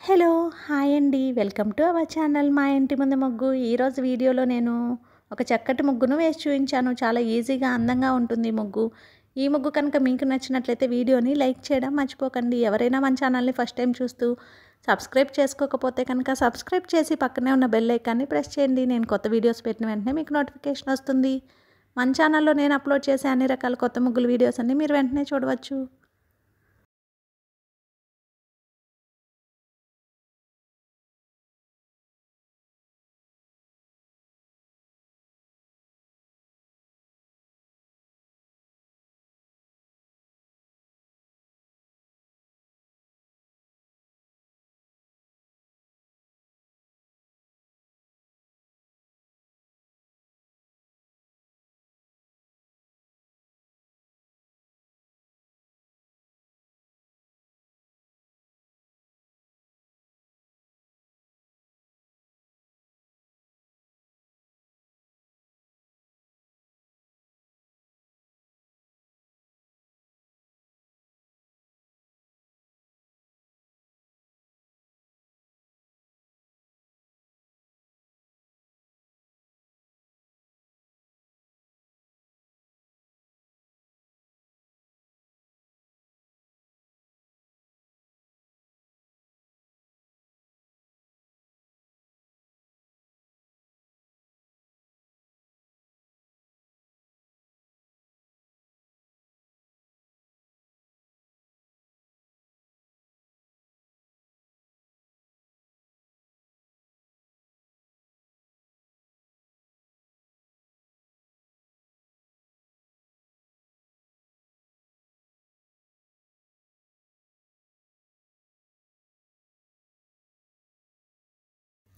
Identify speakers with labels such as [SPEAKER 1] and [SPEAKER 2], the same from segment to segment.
[SPEAKER 1] Hello! Hi అండి. Welcome to our channel మా ఇంటి ముందు ముగ్గు. ఈరోజు వీడియోలో నేను ఒక చక్కటి ముగ్గును వేసి చూయించాను. చాలా ఈజీగా, అందంగా ఉంటుంది ఈ ముగ్గు. ఈ ముగ్గు కనుక మీకు నచ్చినట్లయితే వీడియోని లైక్ చేయడం మర్చిపోకండి. ఎవరైనా మన ఛానల్ని ఫస్ట్ టైం చూస్తూ సబ్స్క్రైబ్ చేసుకోకపోతే కనుక సబ్స్క్రైబ్ చేసి పక్కనే ఉన్న బెల్ ఐకాన్ని ప్రెస్ చేయండి. నేను కొత్త వీడియోస్ పెట్టిన వెంటనే మీకు నోటిఫికేషన్ వస్తుంది. మన ఛానల్లో నేను అప్లోడ్ చేసే అన్ని రకాల కొత్త ముగ్గుల వీడియోస్ అన్ని మీరు వెంటనే చూడవచ్చు.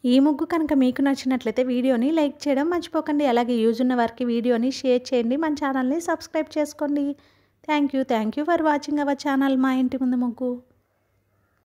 [SPEAKER 1] ఈ ముగ్గు కనుక మీకు నచ్చినట్లయితే వీడియోని లైక్ చేయడం మర్చిపోకండి. అలాగే యూజ్ ఉన్న వారికి వీడియోని షేర్ చేయండి. మన ఛానల్ని సబ్స్క్రైబ్ చేసుకోండి. Thank you for watching our channel మా ఇంటి ముందు ముగ్గు.